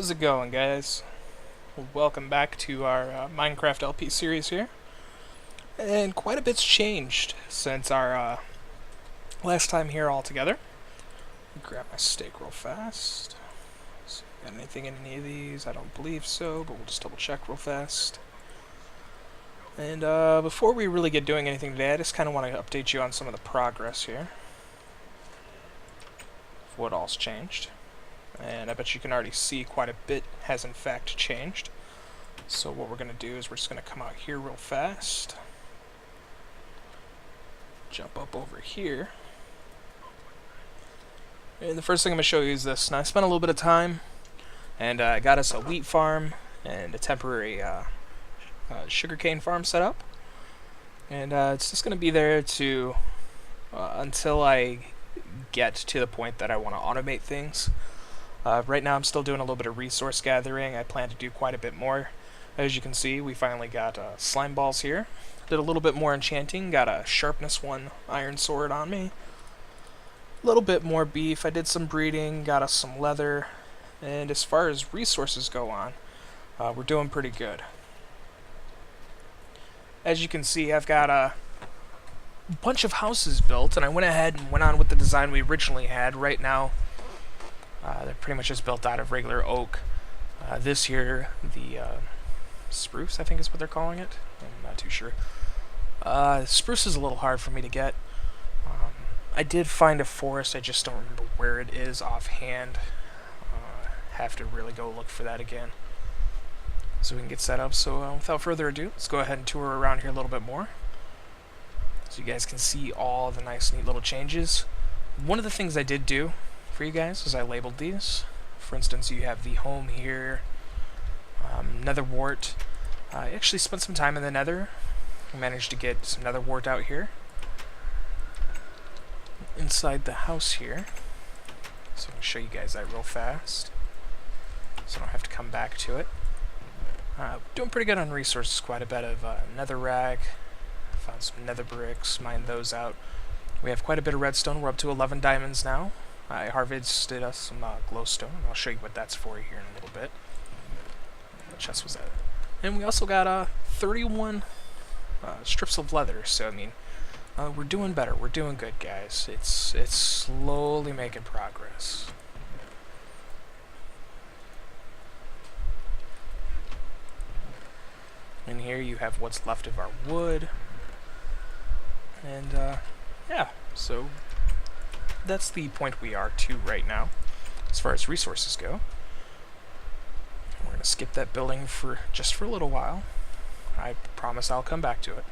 How's it going, guys? Welcome back to our Minecraft LP series here. And quite a bit's changed since our last time here all together. Grab my steak real fast. So, got anything in any of these? I don't believe so, but we'll just double check real fast. And before we really get doing anything today, I just kind of want to update you on some of the progress here. What all's changed. And I bet you can already see quite a bit has in fact changed. So what we're going to do is we're just going to come out here real fast. Jump up over here. And the first thing I'm going to show you is this. Now I spent a little bit of time and I got us a wheat farm and a temporary sugarcane farm set up. And it's just going to be there to until I get to the point that I want to automate things. Right now I'm still doing a little bit of resource gathering. I plan to do quite a bit more. As you can see, we finally got slime balls here. Did a little bit more enchanting. Got a sharpness 1 iron sword on me. A little bit more beef. I did some breeding. Got us some leather. And as far as resources go on, we're doing pretty good. As you can see, I've got a bunch of houses built, and I went ahead and went on with the design we originally had. Right now, they're pretty much just built out of regular oak. This here, the spruce, I think is what they're calling it. I'm not too sure. Spruce is a little hard for me to get. I did find a forest, I just don't remember where it is offhand. Have to really go look for that again so we can get set up. So without further ado, let's go ahead and tour around here a little bit more so you guys can see all the nice neat little changes. One of the things I did do for you guys is I labeled these. For instance, you have the home here, nether wart. I actually spent some time in the nether. I managed to get some nether wart out here inside the house here. So I'm going to show you guys that real fast so I don't have to come back to it. Doing pretty good on resources, quite a bit of nether rag. Found some nether bricks, mined those out. We have quite a bit of redstone. We're up to 11 diamonds now. I harvested us some glowstone. I'll show you what that's for here in a little bit. What chest was that? And we also got 31 strips of leather. So I mean, we're doing better. We're doing good, guys. It's slowly making progress. And here you have what's left of our wood. And yeah, so that's the point we are to right now as far as resources go. We're going to skip that building for just for a little while. I promise I'll come back to it.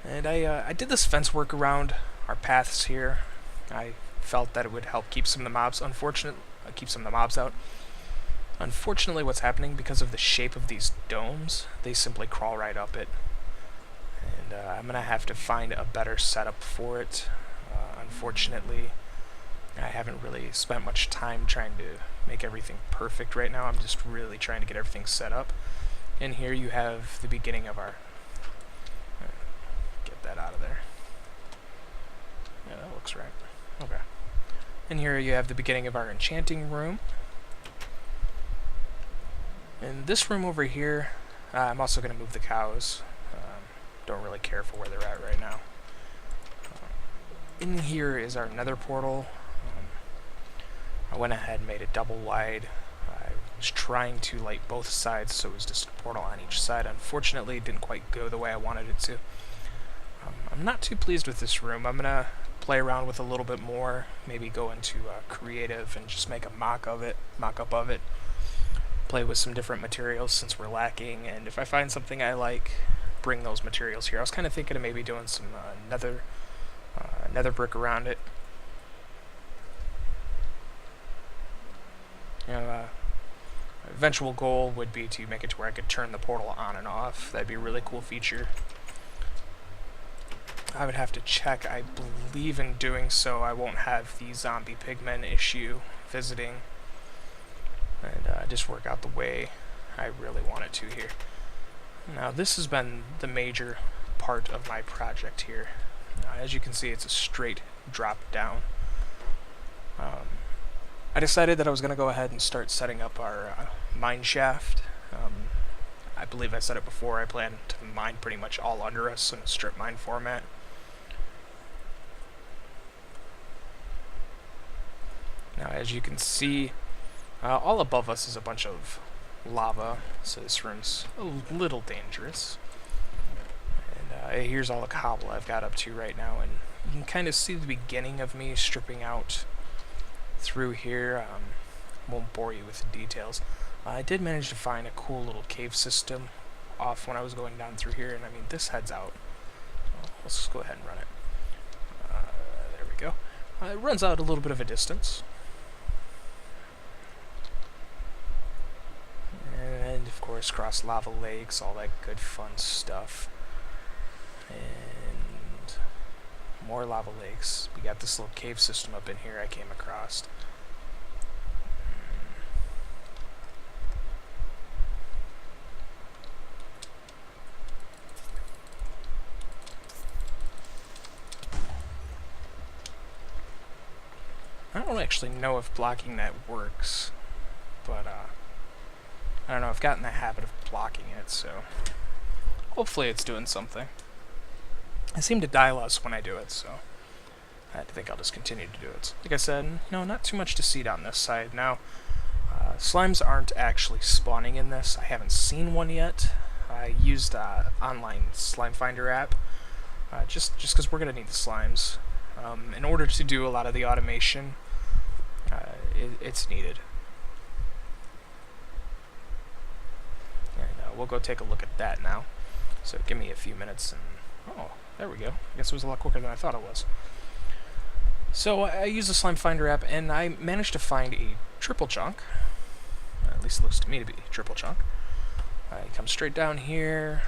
And I did this fence work around our paths here. I felt that it would help keep some of the mobs out. Unfortunately, what's happening, because of the shape of these domes, they simply crawl right up it. And I'm going to have to find a better setup for it. Unfortunately, I haven't really spent much time trying to make everything perfect right now. I'm just really trying to get everything set up. And here you have the beginning of our... Get that out of there. Yeah, that looks right. Okay. And here you have the beginning of our enchanting room. In this room over here, I'm also going to move the cows. Don't really care for where they're at right now. In here is our nether portal. I went ahead and made it double wide. I was trying to light both sides so it was just a portal on each side. Unfortunately, it didn't quite go the way I wanted it to. I'm not too pleased with this room. I'm going to play around with a little bit more, maybe go into creative and just make a mock-up of it. Play with some different materials since we're lacking, and if I find something I like, bring those materials here. I was kind of thinking of maybe doing some nether brick around it. You know, eventual goal would be to make it to where I could turn the portal on and off. That'd be a really cool feature. I would have to check. I believe in doing so I won't have the zombie pigmen issue visiting, and just work out the way I really want it to here. Now this has been the major part of my project here. As you can see, it's a straight drop down. I decided that I was going to go ahead and start setting up our mine shaft. I believe I said it before, I plan to mine pretty much all under us in a strip mine format. Now, as you can see, all above us is a bunch of lava, so this room's a little dangerous. And here's all the cobble I've got up to right now, and you can kind of see the beginning of me stripping out through here. Won't bore you with the details. I did manage to find a cool little cave system off when I was going down through here, and I mean, this heads out. So let's just go ahead and run it. There we go. It runs out a little bit of a distance. And of course, cross lava lakes, all that good fun stuff. And more lava lakes. We got this little cave system up in here I came across. I don't actually know if blocking that works, but I don't know, I've gotten the habit of blocking it, so hopefully it's doing something. I seem to die less when I do it, so I think I'll just continue to do it. Like I said, not too much to see down this side. Now, slimes aren't actually spawning in this. I haven't seen one yet. I used online slime finder app, just because we're going to need the slimes. In order to do a lot of the automation, it's needed. And we'll go take a look at that now. So give me a few minutes and... Oh, there we go. I guess it was a lot quicker than I thought it was. So I use the Slime Finder app, and I managed to find a triple chunk. At least it looks to me to be a triple chunk. I come straight down here,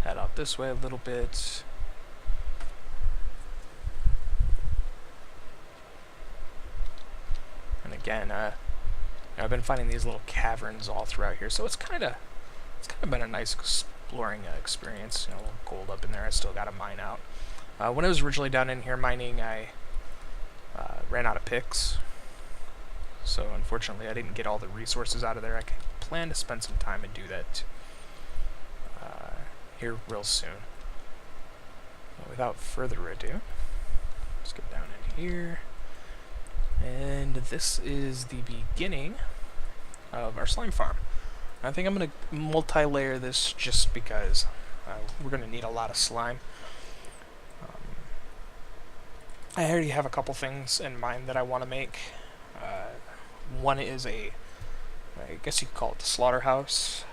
head out this way a little bit. And again, I've been finding these little caverns all throughout here, so it's kind of been a nice exploring experience. A little gold up in there. I still got to mine out. When I was originally down in here mining, I ran out of picks, so unfortunately I didn't get all the resources out of there. I plan to spend some time and do that here real soon. But without further ado, let's get down in here. And this is the beginning of our slime farm. I think I'm going to multi-layer this just because we're going to need a lot of slime. I already have a couple things in mind that I want to make. One is I guess you could call it the slaughterhouse.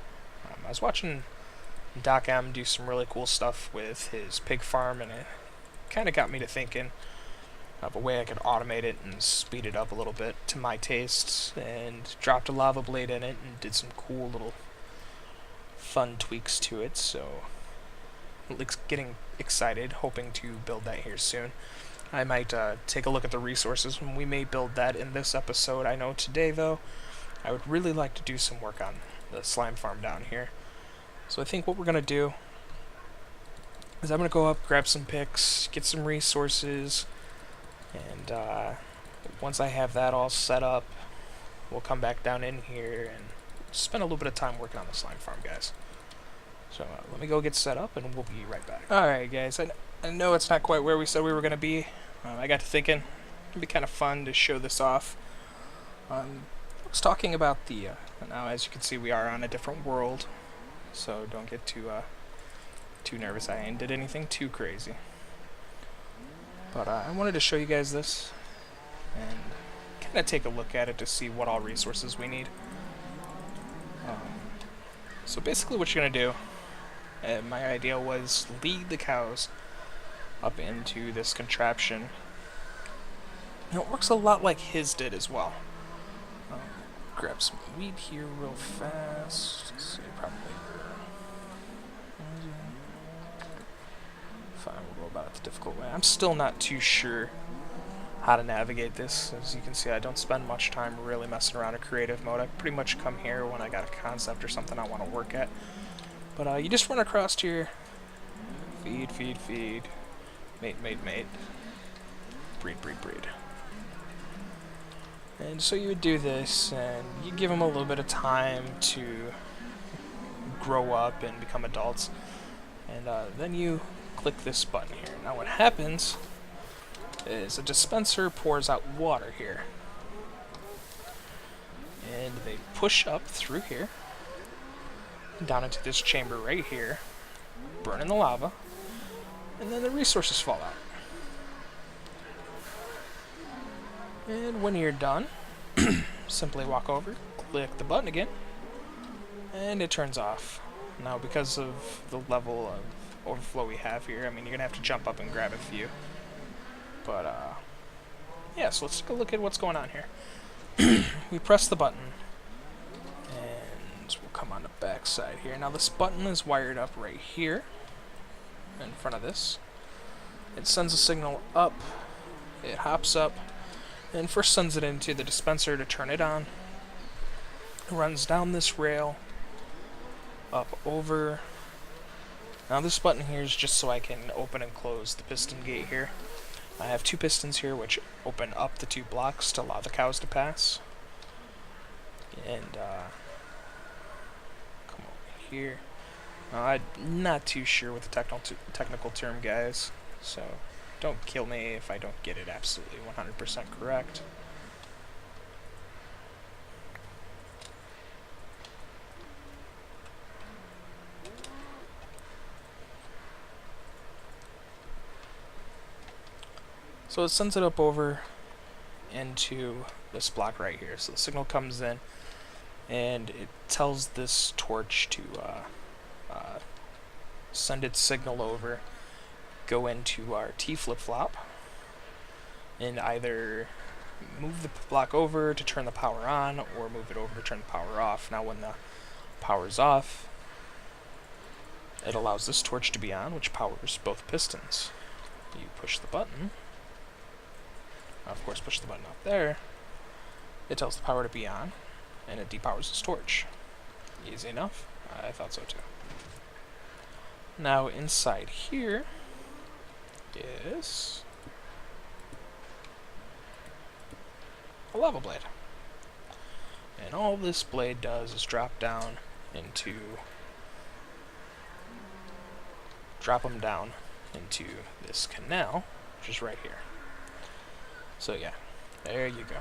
I was watching Doc M do some really cool stuff with his pig farm, and it kind of got me to thinking of a way I could automate it and speed it up a little bit to my tastes, and dropped a lava blade in it and did some cool little fun tweaks to it, so getting excited, hoping to build that here soon. I might take a look at the resources, and we may build that in this episode. I know today, though, I would really like to do some work on the slime farm down here. So I think what we're going to do is I'm going to go up, grab some picks, get some resources, and once I have that all set up, we'll come back down in here and spend a little bit of time working on the slime farm, guys. So let me go get set up, and we'll be right back. Alright, guys, I know it's not quite where we said we were going to be. I got to thinking it'd be kind of fun to show this off. I was talking about the... now, as you can see, we are on a different world, so don't get too nervous. I ain't did anything too crazy. But I wanted to show you guys this and kind of take a look at it to see what all resources we need. So basically what you're going to do, my idea was lead the cows up into this contraption. Now, it works a lot like his did as well. Grab some wheat here real fast. Let's see, probably... Fine, we'll go about it the difficult way. I'm still not too sure how to navigate this. As you can see, I don't spend much time really messing around in creative mode. I pretty much come here when I got a concept or something I want to work at. But you just run across here. Feed, feed, feed. Mate, mate, mate. Breed, breed, breed. And so you would do this, and you give them a little bit of time to grow up and become adults. And then you click this button here. Now what happens is a dispenser pours out water here. And they push up through here, down into this chamber right here, burning the lava, and then the resources fall out. And when you're done, simply walk over, click the button again, and it turns off. Now, because of the level of overflow we have here, I mean, you're going to have to jump up and grab a few. But, yeah, so let's take a look at what's going on here. We press the button, and we'll come on the back side here. Now, this button is wired up right here, in front of this. It sends a signal up, it hops up, and first sends it into the dispenser to turn it on. It runs down this rail, up over. Now this button here is just so I can open and close the piston gate here. I have two pistons here which open up the two blocks to allow the cows to pass. And come over here. Now, I'm not too sure what the technical term, guys, so don't kill me if I don't get it absolutely 100% correct. So it sends it up over into this block right here. So the signal comes in, and it tells this torch to send its signal over, go into our T flip-flop, and either move the block over to turn the power on, or move it over to turn the power off. Now when the power's off, it allows this torch to be on, which powers both pistons. You push the button, of course push the button up there, it tells the power to be on, and it depowers this torch. Easy enough? I thought so too. Now inside here is a lava blade. And all this blade does is drop them down into this canal, which is right here. So yeah, there you go.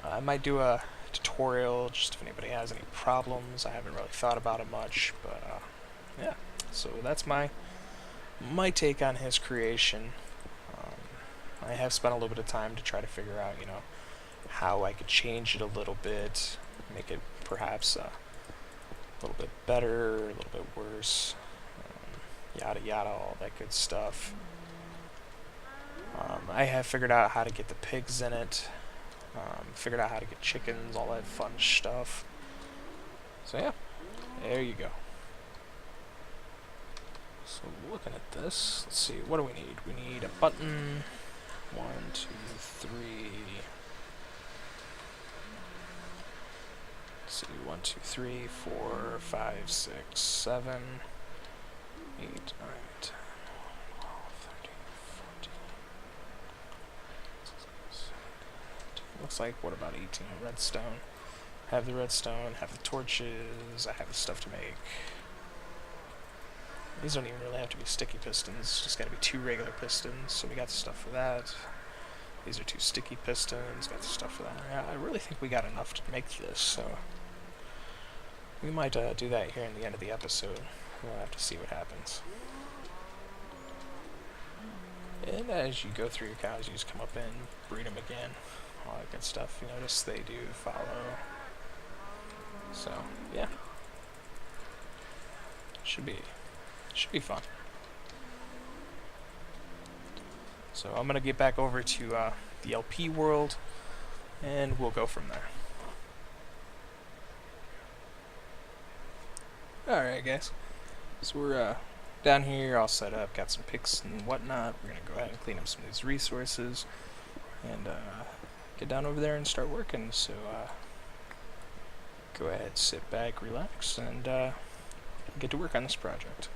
I might do a tutorial just if anybody has any problems. I haven't really thought about it much, but yeah. So that's my take on his creation. I have spent a little bit of time to try to figure out, how I could change it a little bit, make it perhaps a little bit better, a little bit worse, yada yada, all that good stuff. I have figured out how to get the pigs in it, figured out how to get chickens, all that fun stuff. So yeah, there you go. So looking at this, let's see, what do we need? We need a button. 1, 2, 3. Let's see, 1, 2, 3, 4, 5, 6, 7, 8, 9, 10, 12, 13, 14. Looks like, what about 18? Redstone. Have the redstone, have the torches, I have the stuff to make. These don't even really have to be sticky pistons, just gotta be 2 regular pistons, so we got the stuff for that. These are 2 sticky pistons, got the stuff for that. Yeah, I really think we got enough to make this, so we might do that here in the end of the episode. We'll have to see what happens. And as you go through your cows, you just come up and breed them again, all that good stuff. You notice they do follow. So, yeah. Should be fun. So I'm gonna get back over to the LP world, and we'll go from there. Alright guys, so we're down here all set up, got some picks and whatnot. We're gonna go ahead and clean up some of these resources and get down over there and start working. So go ahead, sit back, relax, and get to work on this project.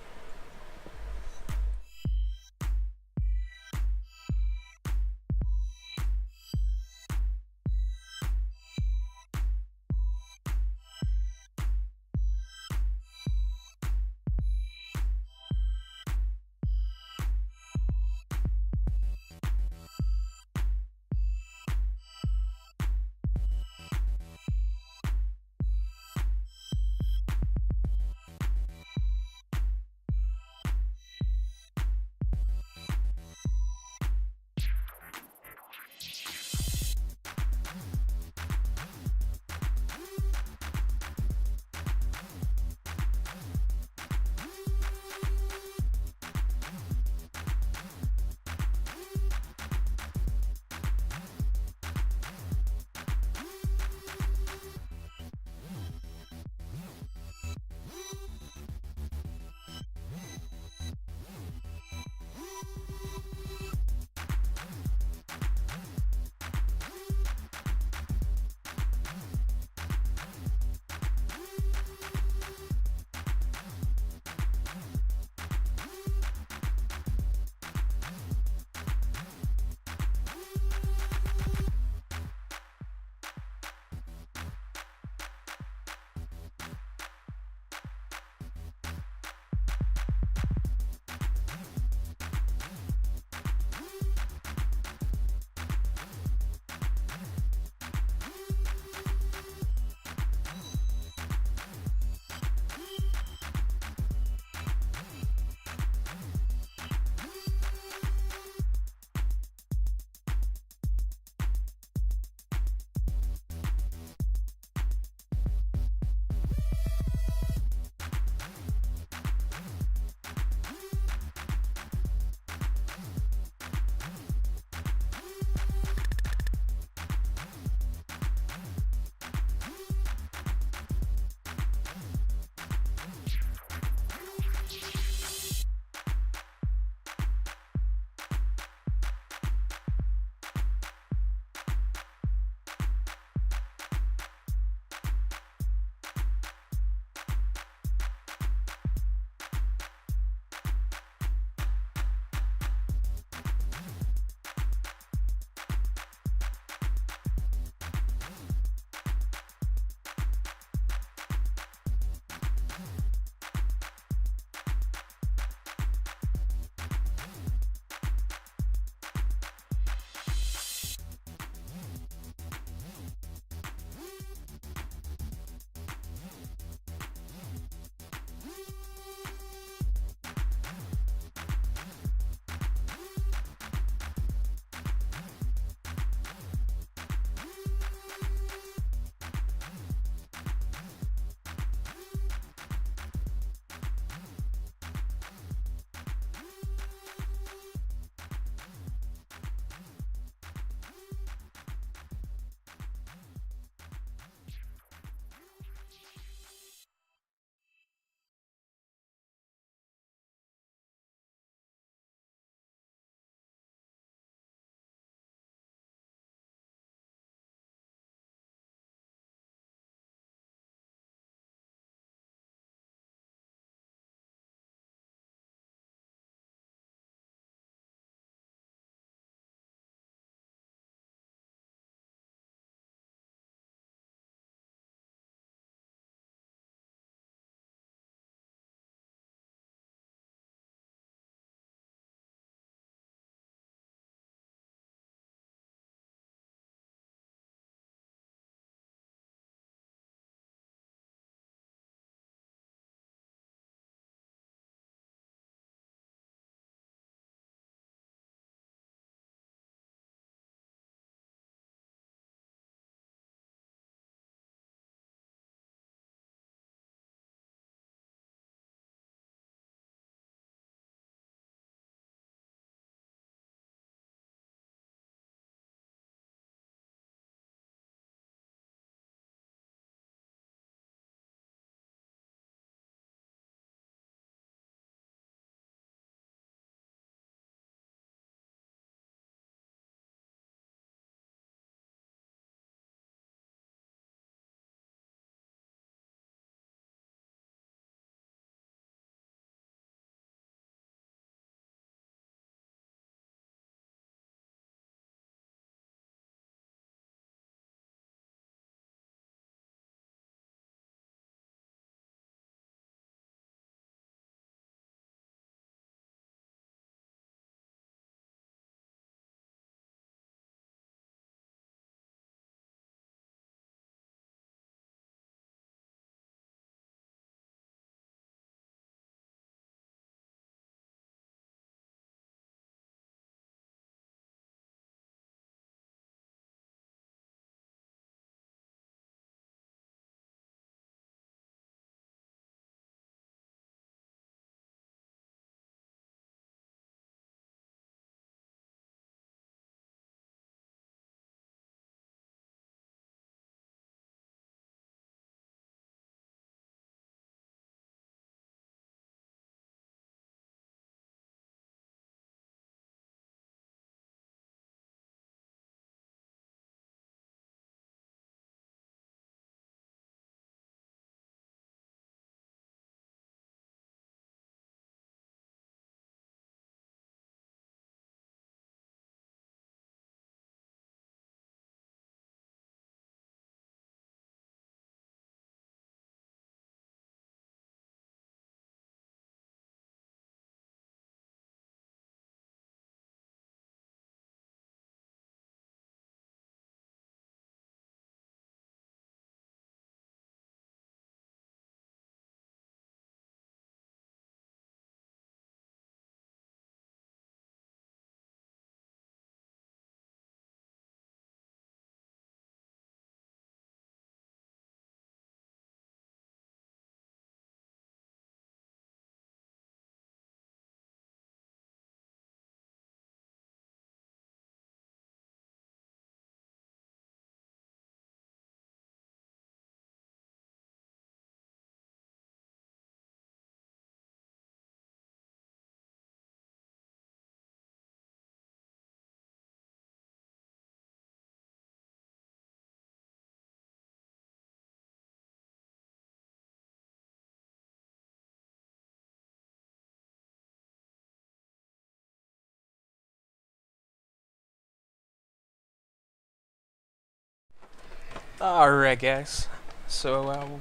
Alright, guys. So,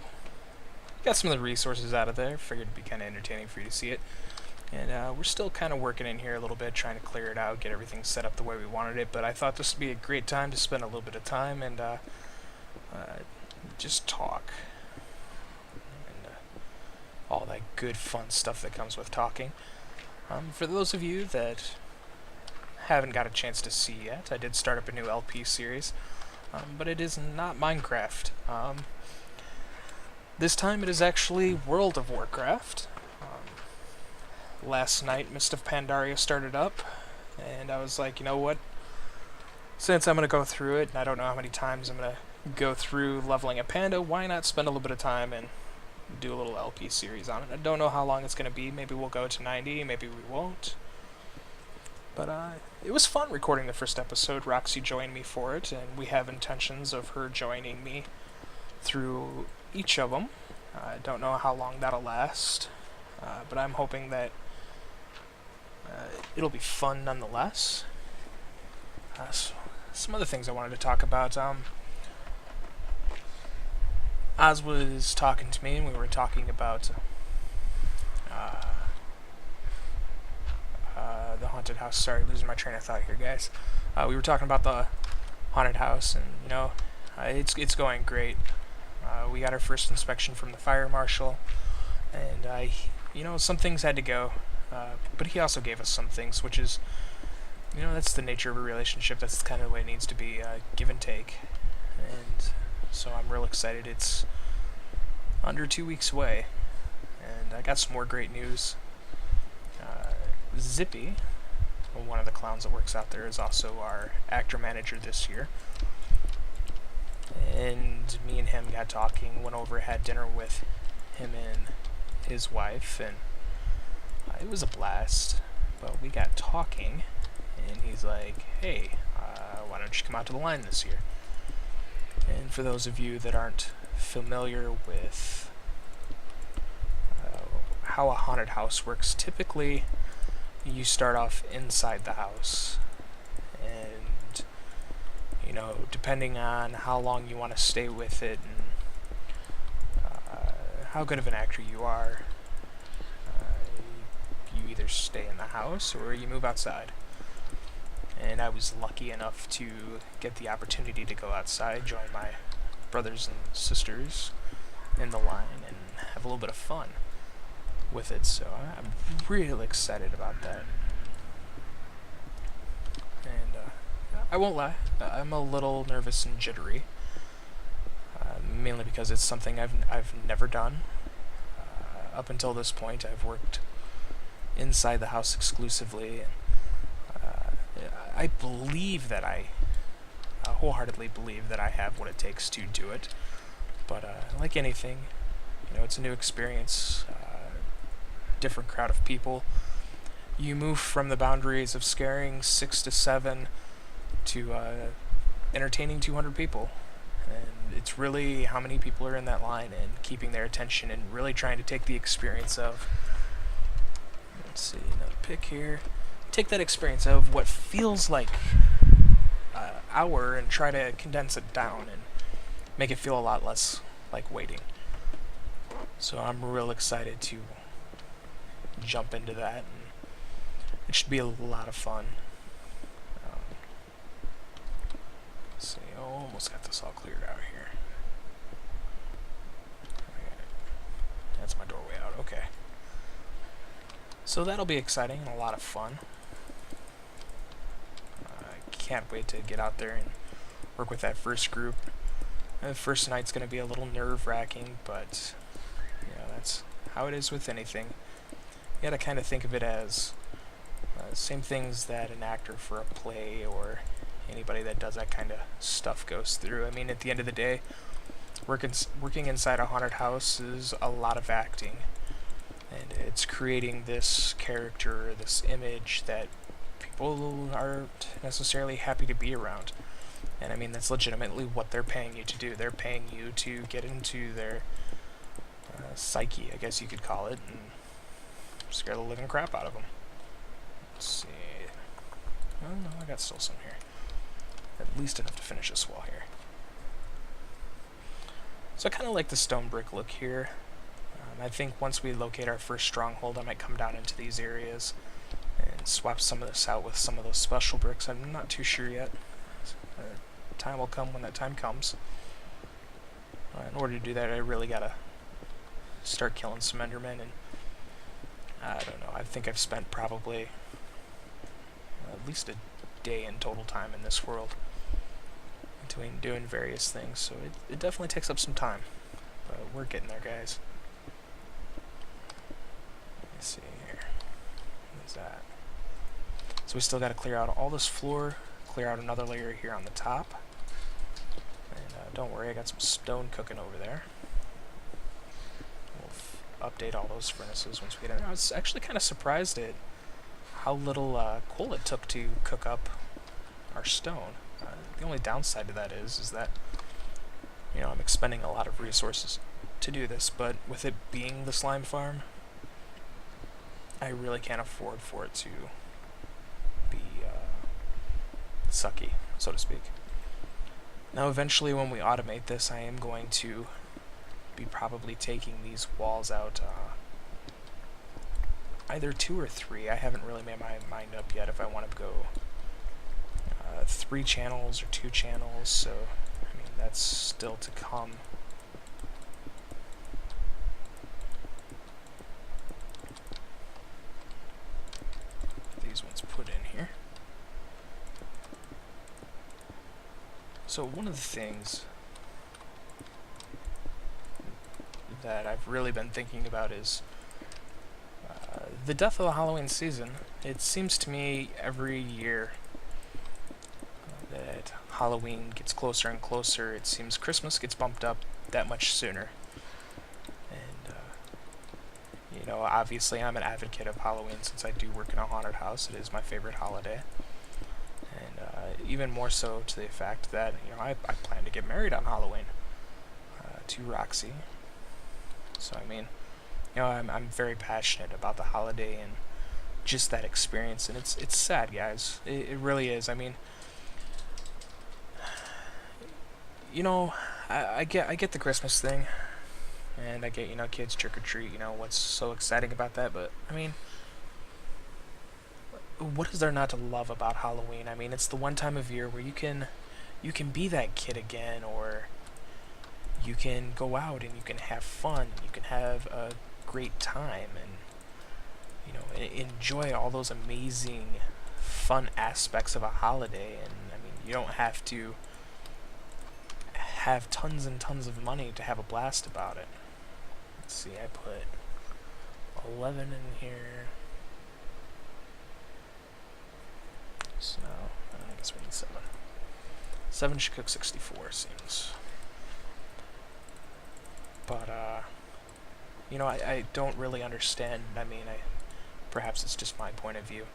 got some of the resources out of there. Figured it'd be kind of entertaining for you to see it. And we're still kind of working in here a little bit, trying to clear it out, get everything set up the way we wanted it. But I thought this would be a great time to spend a little bit of time and just talk. And all that good, fun stuff that comes with talking. For those of you that haven't got a chance to see yet, I did start up a new LP series. But it is not Minecraft. This time it is actually World of Warcraft. Last night, Mist of Pandaria started up, and I was like, you know what? Since I'm going to go through it, and I don't know how many times I'm going to go through leveling a panda, why not spend a little bit of time and do a little LP series on it? I don't know how long it's going to be. Maybe we'll go to 90, maybe we won't. But it was fun recording the first episode. Roxy joined me for it, and we have intentions of her joining me through each of them. I don't know how long that'll last, but I'm hoping that it'll be fun nonetheless. So some other things I wanted to talk about. Oz was talking to me, and we were talking about the haunted house. Sorry, losing my train of thought here, guys. We were talking about the haunted house, and you know, it's going great. We got our first inspection from the fire marshal, and you know, some things had to go, but he also gave us some things, which is, you know, that's the nature of a relationship. That's kind of the way it needs to be, give and take. And so I'm real excited. It's under 2 weeks away, and I got some more great news. Zippy, one of the clowns that works out there, is also our actor manager this year. And me and him got talking, went over, had dinner with him and his wife, and it was a blast. But we got talking, and he's like, hey, why don't you come out to the line this year? And for those of you that aren't familiar with how a haunted house works, typically you start off inside the house, and you know, depending on how long you want to stay with it and how good of an actor you are, you either stay in the house or you move outside. And I was lucky enough to get the opportunity to go outside, join my brothers and sisters in the line, and have a little bit of fun with it, so I'm really excited about that. And I won't lie, I'm a little nervous and jittery, mainly because it's something I've never done. Up until this point, I've worked inside the house exclusively, and I believe that I wholeheartedly believe that I have what it takes to do it. But like anything, you know, it's a new experience. Different crowd of people. You move from the boundaries of scaring 6 to 7 to entertaining 200 people, and it's really how many people are in that line and keeping their attention and really trying to take the experience of, let's see, another pick here, take that experience of what feels like an hour and try to condense it down and make it feel a lot less like waiting. So I'm real excited to jump into that, and it should be a lot of fun. Let's see, almost got this all cleared out here. Okay. That's my doorway out, okay. So that'll be exciting and a lot of fun. I can't wait to get out there and work with that first group. The first night's going to be a little nerve-wracking, but you know, that's how it is with anything. You gotta kind of think of it as same things that an actor for a play or anybody that does that kind of stuff goes through. I mean, at the end of the day, working inside a haunted house is a lot of acting, and it's creating this character, this image that people aren't necessarily happy to be around. And I mean, that's legitimately what they're paying you to do. They're paying you to get into their psyche, I guess you could call it, and scare the living crap out of them. Let's see. Oh no, I got still some here. At least enough to finish this wall here. So I kind of like the stone brick look here. I think once we locate our first stronghold, I might come down into these areas and swap some of this out with some of those special bricks. I'm not too sure yet. Time will come when that time comes. In order to do that, I really gotta start killing some Endermen, and I don't know, I think I've spent probably at least a day in total time in this world doing various things, so it definitely takes up some time, but we're getting there, guys. Let's see here. What is that? So we still got to clear out all this floor, clear out another layer here on the top, and don't worry, I got some stone cooking over there. We'll update all those furnaces once we get in there. I was actually kind of surprised at how little coal it took to cook up our stone. The only downside to that is that, you know, I'm expending a lot of resources to do this, but with it being the slime farm, I really can't afford for it to be sucky, so to speak. Now eventually when we automate this, I am going to be probably taking these walls out either 2 or 3. I haven't really made my mind up yet if I want to go 3 channels or 2 channels, so I mean that's still to come. These ones put in here. So one of the things that I've really been thinking about is the death of the Halloween season. It seems to me every year that Halloween gets closer and closer, it seems Christmas gets bumped up that much sooner. And, you know, obviously I'm an advocate of Halloween since I do work in a haunted house. It is my favorite holiday. And even more so to the fact that, you know, I plan to get married on Halloween to Roxy. So, I mean, you know, I'm very passionate about the holiday and just that experience. And it's sad, guys. It really is. I mean, you know, I get the Christmas thing, and I get, you know, kids trick or treat, you know, what's so exciting about that, but, I mean, what is there not to love about Halloween? I mean, it's the one time of year where you can be that kid again, or you can go out and you can have fun, you can have a great time, and, you know, enjoy all those amazing, fun aspects of a holiday, and, I mean, you don't have to have tons and tons of money to have a blast about it. Let's see, I put 11 in here. So, I guess we need 7. 7 should cook 64, seems. But, you know, I don't really understand. I mean, perhaps it's just my point of view.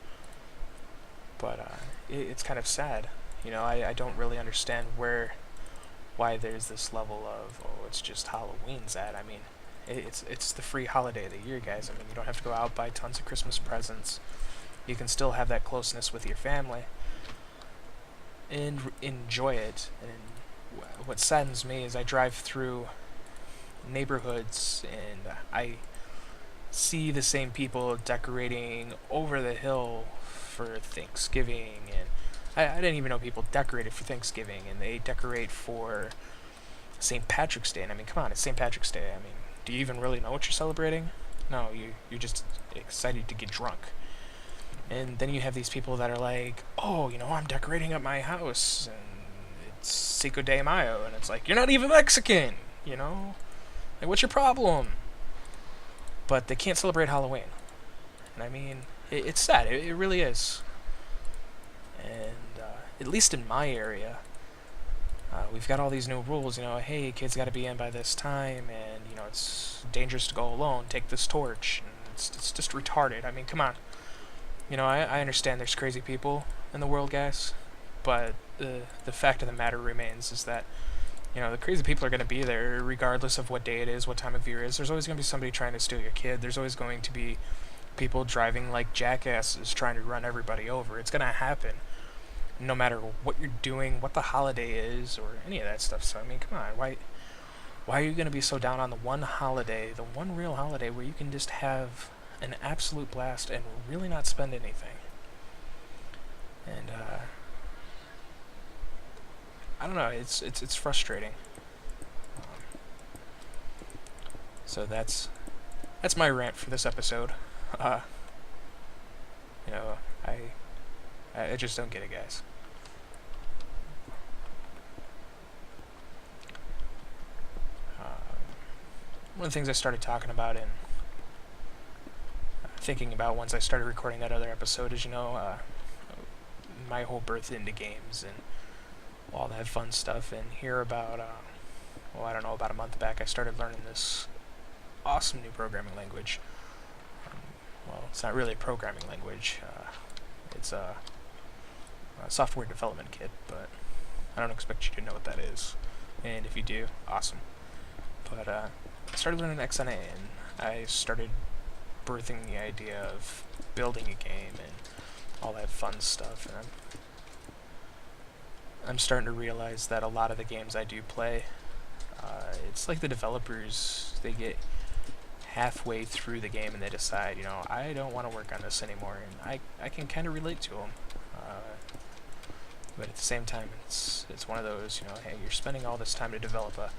But, it's kind of sad. You know, I don't really understand why there's this level of, oh, it's just Halloween's at. I mean, it's the free holiday of the year, guys. I mean, you don't have to go out buy tons of Christmas presents. You can still have that closeness with your family and enjoy it. And what saddens me is I drive through neighborhoods and I see the same people decorating over the hill for Thanksgiving, and I didn't even know people decorated for Thanksgiving, and they decorate for St. Patrick's Day. And I mean, come on, it's St. Patrick's Day. I mean, do you even really know what you're celebrating? No, you're just excited to get drunk. And then you have these people that are like, oh, you know, I'm decorating up my house, and it's Cinco de Mayo, and it's like, you're not even Mexican, you know? Like, what's your problem? But they can't celebrate Halloween. And I mean, it's sad. It really is. And at least in my area, we've got all these new rules, you know, hey, kids got to be in by this time, and, you know, it's dangerous to go alone, take this torch, and it's just retarded. I mean, come on. You know, I understand there's crazy people in the world, guys, but the fact of the matter remains is that, you know, the crazy people are going to be there regardless of what day it is, what time of year it is. There's always going to be somebody trying to steal your kid. There's always going to be people driving like jackasses trying to run everybody over. It's going to happen no matter what you're doing, what the holiday is, or any of that stuff. So, I mean, come on, Why are you going to be so down on the one holiday, the one real holiday where you can just have an absolute blast and really not spend anything? And I don't know. It's frustrating. Um, so that's my rant for this episode. Uh, you know, I just don't get it, guys. One of the things I started talking about and thinking about once I started recording that other episode is, my whole birth into games and all that fun stuff. And here about, I don't know, about a month back, I started learning this awesome new programming language. Well, it's not really a programming language. It's a software development kit, but I don't expect you to know what that is. And if you do, awesome. But I started learning XNA, and I started birthing the idea of building a game and all that fun stuff. And I'm starting to realize that a lot of the games I do play, it's like the developers, they get halfway through the game and they decide, I don't want to work on this anymore, and I can kind of relate to them. But at the same time, it's one of those, hey, you're spending all this time to develop a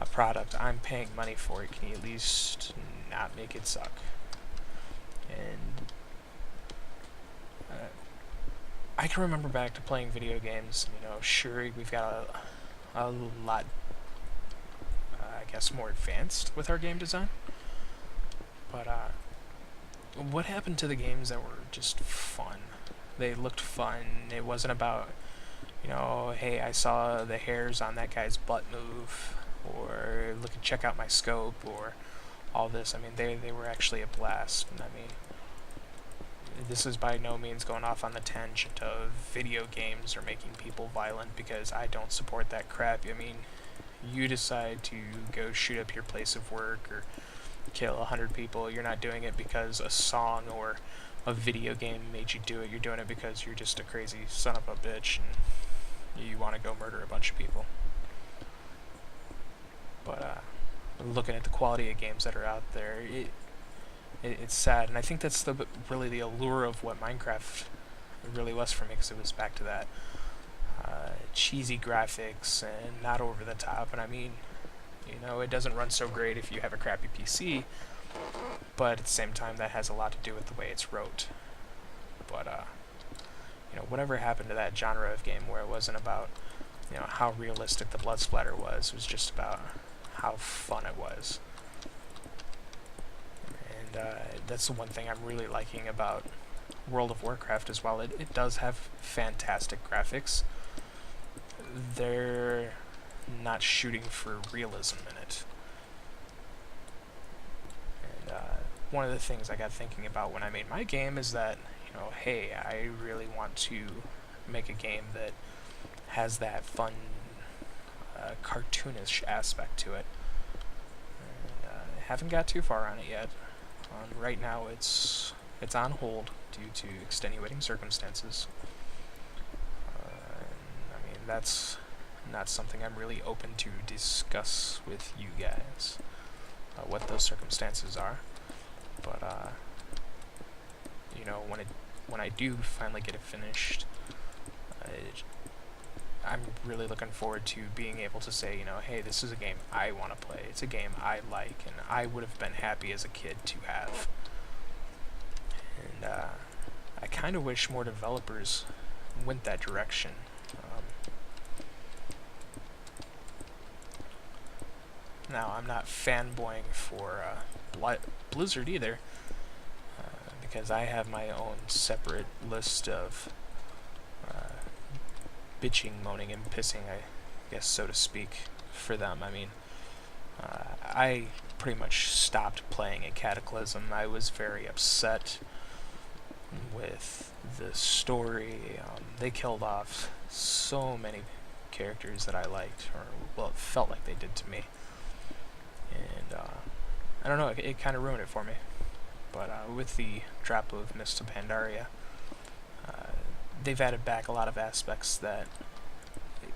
product, I'm paying money for it, can you at least not make it suck? And I can remember back to playing video games, sure, we've got a lot, I guess, more advanced with our game design, but what happened to the games that were just fun? They looked fun, it wasn't about, hey, I saw the hairs on that guy's butt move, or check out my scope, or all this. I mean, they were actually a blast. And I mean, this is by no means going off on the tangent of video games or making people violent, because I don't support that crap. I mean, you decide to go shoot up your place of work or kill 100 people, you're not doing it because a song or a video game made you do it. You're doing it because you're just a crazy son of a bitch and you want to go murder a bunch of people. But looking at the quality of games that are out there, it's sad, and I think that's really the allure of what Minecraft really was for me, because it was back to that cheesy graphics and not over the top. And I mean, it doesn't run so great if you have a crappy PC, but at the same time, that has a lot to do with the way it's wrote. But whatever happened to that genre of game where it wasn't about how realistic the blood splatter was, it was just about how fun it was. And that's the one thing I'm really liking about World of Warcraft as well. It does have fantastic graphics. They're not shooting for realism in it. And one of the things I got thinking about when I made my game is that, hey, I really want to make a game that has that fun cartoonish aspect to it. And I haven't got too far on it yet. Right now it's on hold due to extenuating circumstances. I mean, that's not something I'm really open to discuss with you guys, what those circumstances are. But when I do finally get it finished, I'm really looking forward to being able to say, hey, this is a game I want to play. It's a game I like, and I would have been happy as a kid to have. And I kind of wish more developers went that direction. Now, I'm not fanboying for Blizzard either, because I have my own separate list of bitching, moaning, and pissing, I guess, so to speak, for them. I mean, I pretty much stopped playing at Cataclysm. I was very upset with the story. They killed off so many characters that I liked, or, well, it felt like they did to me. And, I don't know, it kind of ruined it for me. But with the drop of Mists of Pandaria, they've added back a lot of aspects that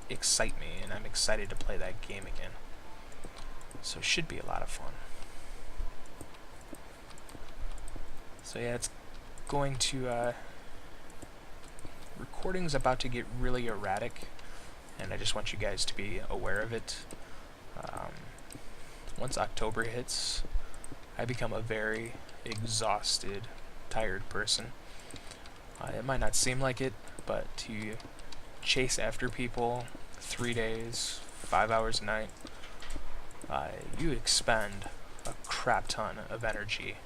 excite me, and I'm excited to play that game again. So it should be a lot of fun. So yeah, it's going to, recording's about to get really erratic, and I just want you guys to be aware of it. Once October hits, I become a very exhausted, tired person. It might not seem like it, but to chase after people 3 days, 5 hours a night, you expend a crap ton of energy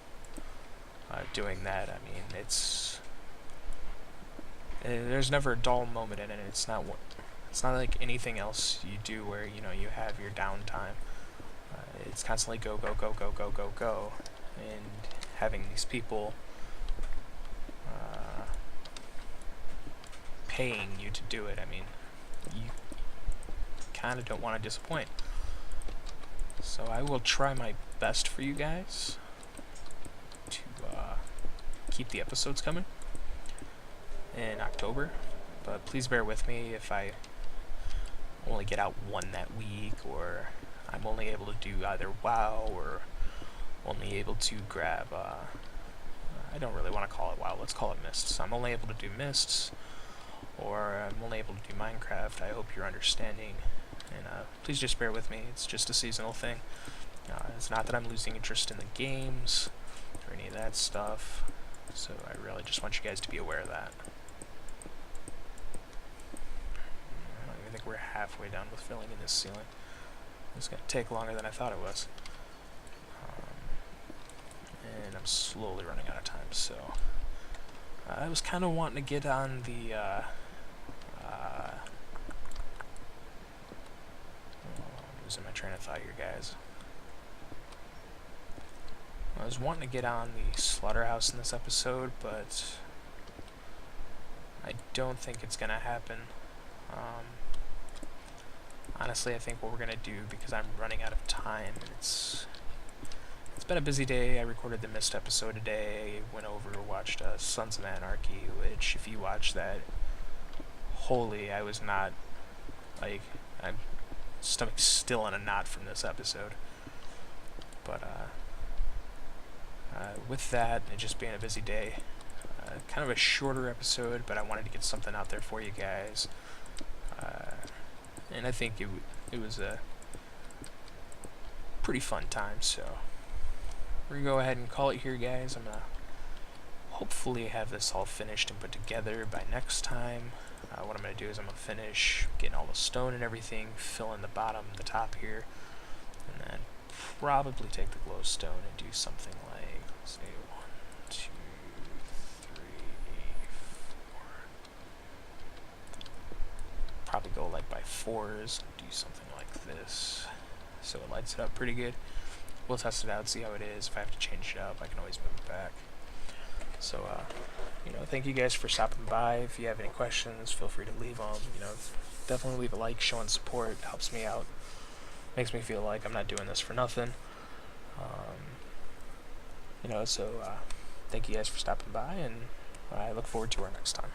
doing that. I mean, there's never a dull moment in it. It's not like anything else you do where you have your downtime. It's constantly go, go, go, go, go, go, go, and having these people paying you to do it. I mean, you kind of don't want to disappoint. So I will try my best for you guys to keep the episodes coming in October, but please bear with me if I only get out one that week, or I'm only able to do either WoW or only able to grab, I don't really want to call it WoW, let's call it Mists. I'm only able to do Mists, or I'm only able to do Minecraft. I hope you're understanding, and please just bear with me. It's just a seasonal thing. It's not that I'm losing interest in the games or any of that stuff, so I really just want you guys to be aware of that. I don't even think we're halfway done with filling in this ceiling. It's going to take longer than I thought it was. And I'm slowly running out of time, so I was kind of wanting to get on the losing my train of thought here, guys. I was wanting to get on the slaughterhouse in this episode, but I don't think it's gonna happen. Honestly, I think what we're gonna do, because I'm running out of time, it's been a busy day. I recorded the Mist episode today, went over, watched Sons of Anarchy, which, if you watch that, holy, I was not, like, I'm stomach's still in a knot from this episode. But, with that, it just being a busy day, kind of a shorter episode, but I wanted to get something out there for you guys. And I think it was a pretty fun time, so we're gonna go ahead and call it here, guys. I'm gonna hopefully have this all finished and put together by next time. What I'm gonna do is I'm gonna finish getting all the stone and everything, fill in the bottom, the top here, and then probably take the glowstone and do something like, let's see, 1, 2, 3, 4. Probably go like by 4s and do something like this, so it lights it up pretty good. We'll test it out, see how it is. If I have to change it up, I can always move it back. So, thank you guys for stopping by. If you have any questions, feel free to leave them. Definitely leave a like, showing support. It helps me out. Makes me feel like I'm not doing this for nothing. Thank you guys for stopping by, and I look forward to our next time.